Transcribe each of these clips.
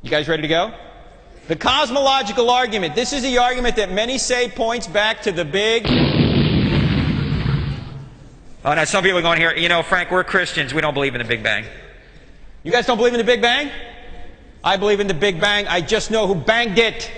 You guys ready to go? The cosmological argument. This is the argument that many say points back to the big... Oh, now some people are going here, you know, Frank, we're Christians. We don't believe in the Big Bang. You guys don't believe in the Big Bang? I believe in the Big Bang. I just know who banged it.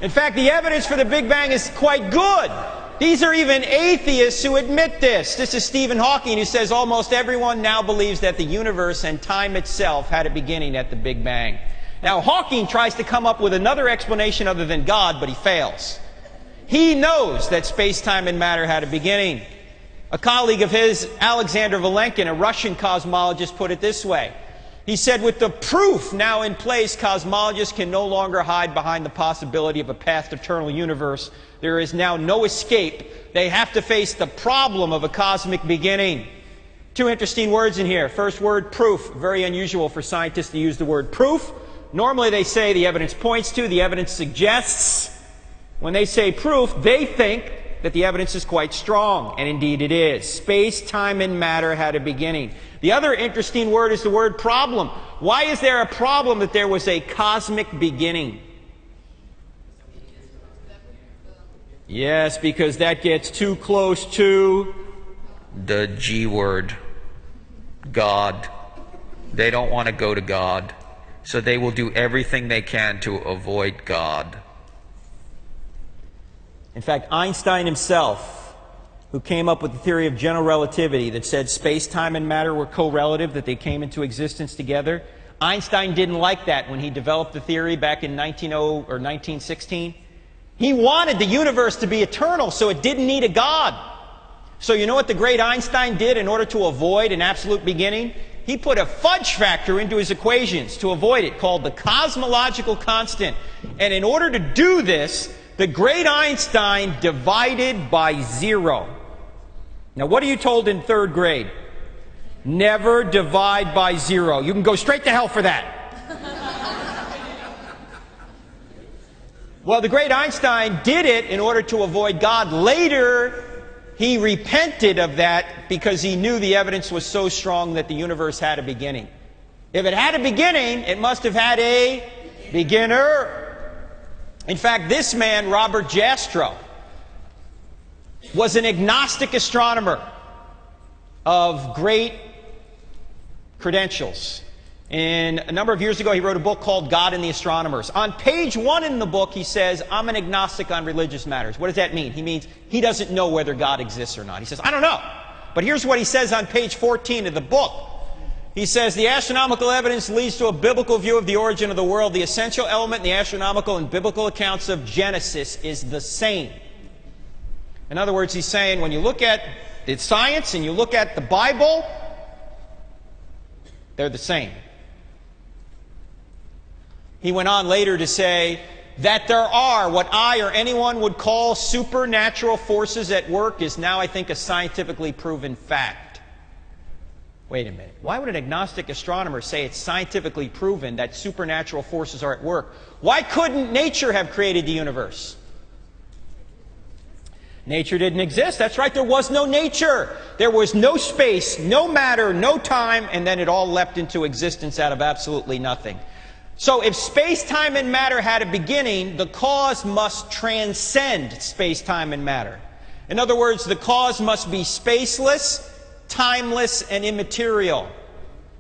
In fact, the evidence for the Big Bang is quite good. These are even atheists who admit this. This is Stephen Hawking, who says almost everyone now believes that the universe and time itself had a beginning at the Big Bang. Now, Hawking tries to come up with another explanation other than God, but he fails. He knows that space-time and matter had a beginning. A colleague of his, Alexander Vilenkin, a Russian cosmologist, put it this way. He said, with the proof now in place, cosmologists can no longer hide behind the possibility of a past eternal universe. There is now no escape. They have to face the problem of a cosmic beginning. Two interesting words in here. First word, proof. Very unusual for scientists to use the word proof. Normally they say the evidence points to, the evidence suggests. When they say proof, they think that the evidence is quite strong, and indeed it is. Space, time, and matter had a beginning. The other interesting word is the word problem. Why is there a problem that there was a cosmic beginning? Yes, because that gets too close to the G word, God. They don't want to go to God, so they will do everything they can to avoid God. In fact, Einstein himself, who came up with the theory of general relativity that said space, time, and matter were correlative, that they came into existence together, Einstein didn't like that when he developed the theory back in 1916. He wanted the universe to be eternal, so it didn't need a God. So you know what the great Einstein did in order to avoid an absolute beginning? He put a fudge factor into his equations to avoid it, called the cosmological constant. And in order to do this, the great Einstein divided by zero. Now, what are you told in third grade? Never divide by zero. You can go straight to hell for that. Well, the great Einstein did it in order to avoid God. Later, he repented of that because he knew the evidence was so strong that the universe had a beginning. If it had a beginning, it must have had a beginner. In fact, this man, Robert Jastrow, was an agnostic astronomer of great credentials. And a number of years ago, he wrote a book called God and the Astronomers. On page 1 in the book, he says, I'm an agnostic on religious matters. What does that mean? He means he doesn't know whether God exists or not. He says, I don't know. But here's what he says on page 14 of the book. He says, the astronomical evidence leads to a biblical view of the origin of the world. The essential element in the astronomical and biblical accounts of Genesis is the same. In other words, he's saying when you look at the science and you look at the Bible, they're the same. He went on later to say that there are what I or anyone would call supernatural forces at work is now, I think, a scientifically proven fact. Wait a minute. Why would an agnostic astronomer say it's scientifically proven that supernatural forces are at work? Why couldn't nature have created the universe? Nature didn't exist. That's right, there was no nature. There was no space, no matter, no time, and then it all leapt into existence out of absolutely nothing. So if space, time, and matter had a beginning, the cause must transcend space, time, and matter. In other words, the cause must be spaceless, timeless, and immaterial.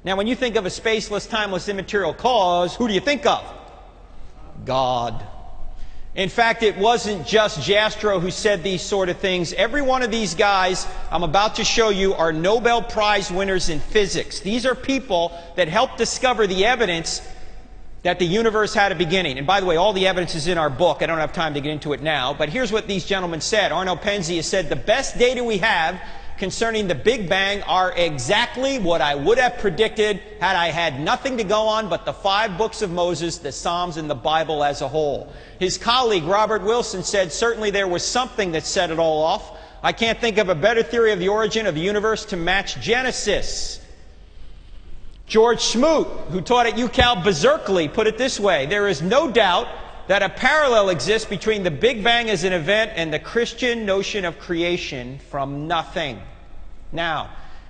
Now, when you think of a spaceless, timeless, immaterial cause, who do you think of? God. In fact, it wasn't just Jastrow who said these sort of things. Every one of these guys I'm about to show you are Nobel Prize winners in physics. These are people that helped discover the evidence that the universe had a beginning. And by the way, all the evidence is in our book. I don't have time to get into it now. But here's what these gentlemen said. Arno Penzias has said, the best data we have concerning the Big Bang are exactly what I would have predicted had I had nothing to go on but the 5 books of Moses, the Psalms, and the Bible as a whole. His colleague, Robert Wilson, said, certainly there was something that set it all off. I can't think of a better theory of the origin of the universe to match Genesis. George Smoot, who taught at UCal Berkeley, put it this way, there is no doubt that a parallel exists between the Big Bang as an event and the Christian notion of creation from nothing. Now,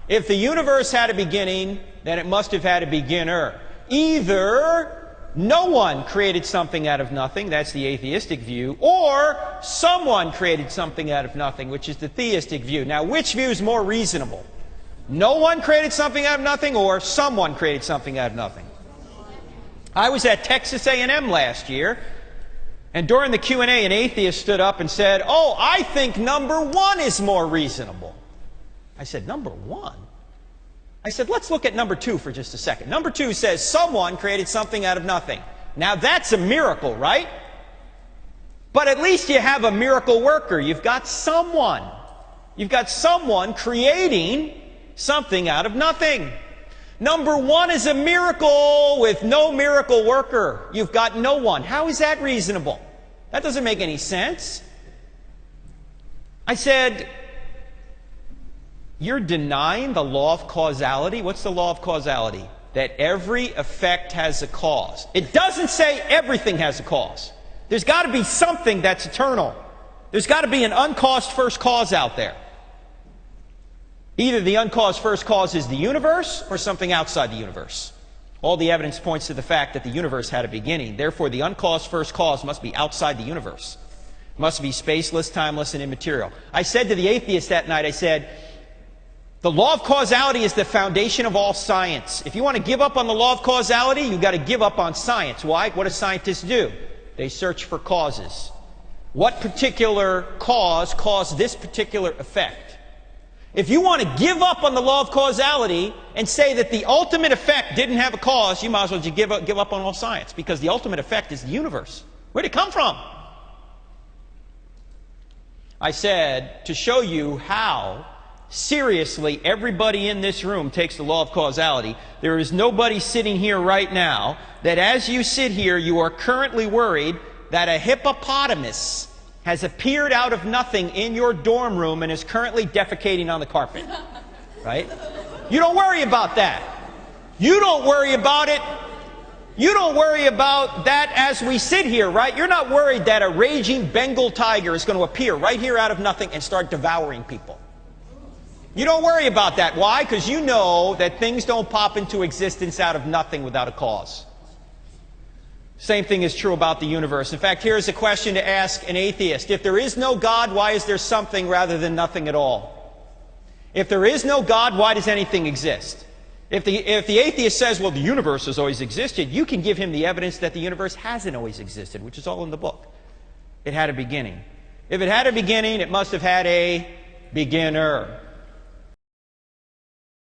If the universe had a beginning, then it must have had a beginner. Either no one created something out of nothing, that's the atheistic view, or someone created something out of nothing, which is the theistic view. Now, which view is more reasonable? No one created something out of nothing, or someone created something out of nothing? I was at Texas A&M last year, and during the Q&A, an atheist stood up and said, "Oh, I think number one is more reasonable." I said, "Number one?" I said, "Let's look at number two for just a second." Number two says someone created something out of nothing. Now that's a miracle, right? But at least you have a miracle worker. You've got someone. You've got someone creating something out of nothing. Number one is a miracle with no miracle worker. You've got no one. How is that reasonable? That doesn't make any sense. I said, "You're denying the law of causality." What's the law of causality? That every effect has a cause. It doesn't say everything has a cause. There's got to be something that's eternal. There's got to be an uncaused first cause out there. Either the uncaused first cause is the universe or something outside the universe. All the evidence points to the fact that the universe had a beginning. Therefore, the uncaused first cause must be outside the universe. It must be spaceless, timeless, and immaterial. I said to the atheist that night, I said, the law of causality is the foundation of all science. If you want to give up on the law of causality, you've got to give up on science. Why? What do scientists do? They search for causes. What particular cause caused this particular effect? If you want to give up on the law of causality and say that the ultimate effect didn't have a cause, you might as well just give up on all science, because the ultimate effect is the universe. Where'd it come from? I said, to show you how seriously everybody in this room takes the law of causality, there is nobody sitting here right now that as you sit here, you are currently worried that a hippopotamus has appeared out of nothing in your dorm room and is currently defecating on the carpet. Right? You don't worry about that. You don't worry about it. You don't worry about that as we sit here, right? You're not worried that a raging Bengal tiger is going to appear right here out of nothing and start devouring people. You don't worry about that. Why? Because you know that things don't pop into existence out of nothing without a cause. Same thing is true about the universe. In fact, here's a question to ask an atheist. If there is no God, why is there something rather than nothing at all? If there is no God, why does anything exist? If the atheist says, well, the universe has always existed, you can give him the evidence that the universe hasn't always existed, which is all in the book. It had a beginning. If it had a beginning, it must have had a beginner.